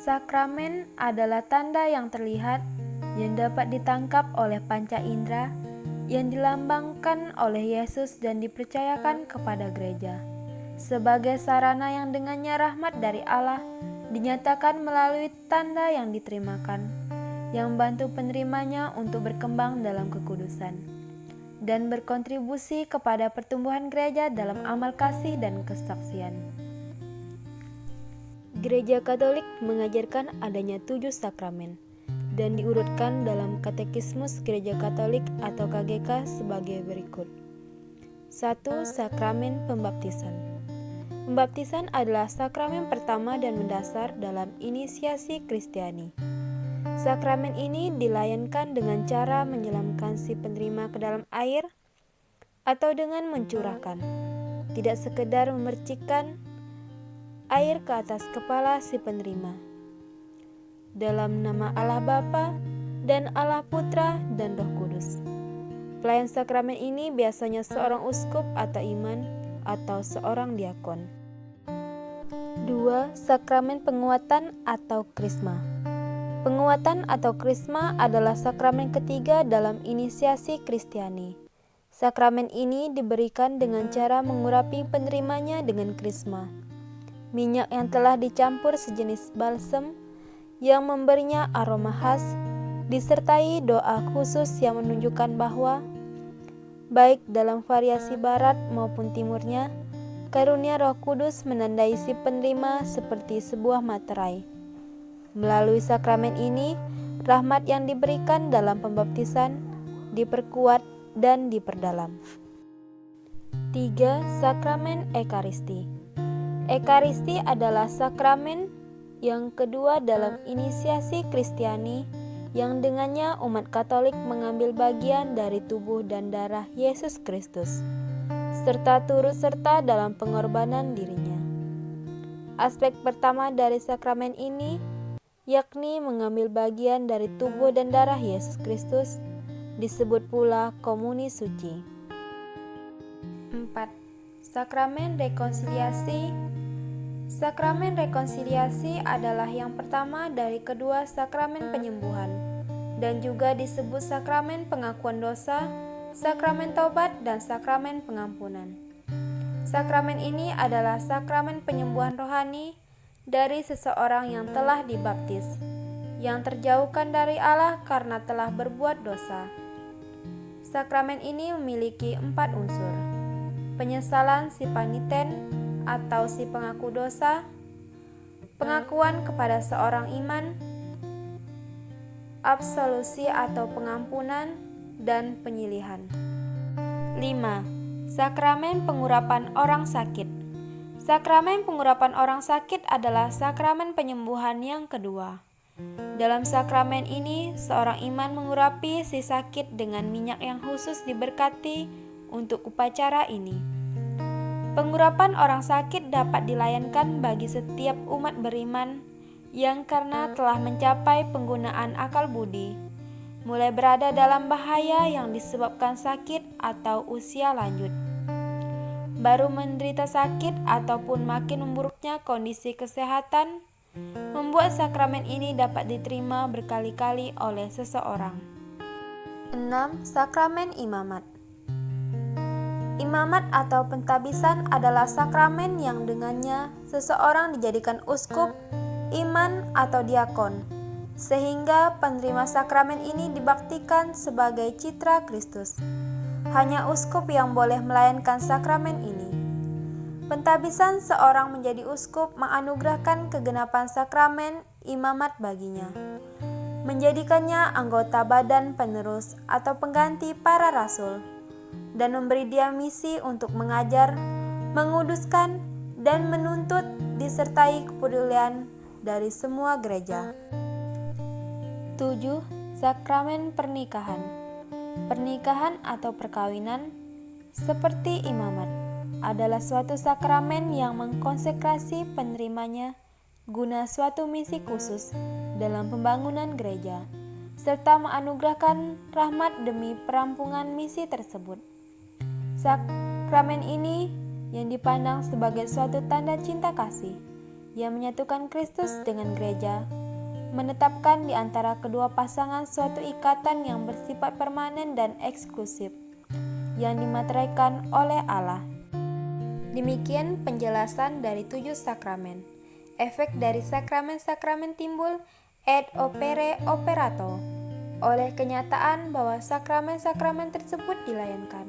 Sakramen adalah tanda yang terlihat yang dapat ditangkap oleh panca indera yang dilambangkan oleh Yesus dan dipercayakan kepada gereja sebagai sarana yang dengannya rahmat dari Allah dinyatakan melalui tanda yang diterimakan, yang membantu penerimanya untuk berkembang dalam kekudusan dan berkontribusi kepada pertumbuhan gereja dalam amal kasih dan kesaksian. Gereja Katolik mengajarkan adanya 7 sakramen dan diurutkan dalam Katekismus Gereja Katolik atau KGK sebagai berikut. 1. Sakramen Pembaptisan. Pembaptisan adalah sakramen pertama dan mendasar dalam inisiasi Kristiani. Sakramen ini dilayankan dengan cara menyelamkan si penerima ke dalam air atau dengan mencurahkan, tidak sekedar memercikkan air ke atas kepala si penerima. Dalam nama Allah Bapa dan Allah Putra dan Roh Kudus. Pelayan sakramen ini biasanya seorang uskup atau imam atau seorang diakon. 2. Sakramen penguatan atau krisma. Penguatan atau krisma adalah sakramen ketiga dalam inisiasi Kristiani. Sakramen ini diberikan dengan cara mengurapi penerimanya dengan krisma, minyak yang telah dicampur sejenis balsem yang memberinya aroma khas, disertai doa khusus yang menunjukkan bahwa baik dalam variasi barat maupun timurnya, karunia Roh Kudus menandai si penerima seperti sebuah materai. Melalui sakramen ini, rahmat yang diberikan dalam pembaptisan diperkuat dan diperdalam. 3. Sakramen Ekaristi. Ekaristi adalah sakramen yang kedua dalam inisiasi Kristiani yang dengannya umat Katolik mengambil bagian dari tubuh dan darah Yesus Kristus serta turut serta dalam pengorbanan dirinya. Aspek pertama dari sakramen ini yakni mengambil bagian dari tubuh dan darah Yesus Kristus disebut pula komuni suci. 4. Sakramen Rekonsiliasi. Sakramen rekonsiliasi adalah yang pertama dari kedua sakramen penyembuhan dan juga disebut sakramen pengakuan dosa, sakramen taubat, dan sakramen pengampunan. Sakramen ini adalah sakramen penyembuhan rohani dari seseorang yang telah dibaptis, yang terjauhkan dari Allah karena telah berbuat dosa. Sakramen ini memiliki 4 unsur: penyesalan si paniten atau si pengaku dosa, pengakuan kepada seorang iman, absolusi atau pengampunan, dan penyilihan. 5. Sakramen pengurapan orang sakit. Sakramen pengurapan orang sakit adalah sakramen penyembuhan yang kedua. Dalam sakramen ini, seorang iman mengurapi si sakit dengan minyak yang khusus diberkati untuk upacara ini. Pengurapan orang sakit dapat dilayankan bagi setiap umat beriman yang karena telah mencapai penggunaan akal budi, mulai berada dalam bahaya yang disebabkan sakit atau usia lanjut, baru menderita sakit ataupun makin memburuknya kondisi kesehatan, membuat sakramen ini dapat diterima berkali-kali oleh seseorang. 6. Sakramen Imamat. Imamat atau pentabisan adalah sakramen yang dengannya seseorang dijadikan uskup, iman, atau diakon, sehingga penerima sakramen ini dibaktikan sebagai citra Kristus. Hanya uskup yang boleh melayankan sakramen ini. Pentabisan seorang menjadi uskup menganugerahkan kegenapan sakramen imamat baginya, menjadikannya anggota badan penerus atau pengganti para rasul, dan memberi dia misi untuk mengajar, menguduskan, dan menuntut disertai kepedulian dari semua gereja. 7. Sakramen Pernikahan. Pernikahan atau perkawinan, seperti imamat, adalah suatu sakramen yang mengkonsekrasi penerimanya guna suatu misi khusus dalam pembangunan gereja, serta menganugerahkan rahmat demi perampungan misi tersebut. Sakramen ini yang dipandang sebagai suatu tanda cinta kasih yang menyatukan Kristus dengan gereja, menetapkan di antara kedua pasangan suatu ikatan yang bersifat permanen dan eksklusif, yang dimateraikan oleh Allah. Demikian penjelasan dari 7 sakramen. Efek dari sakramen-sakramen timbul et opere operato, oleh kenyataan bahwa sakramen-sakramen tersebut dilayankan.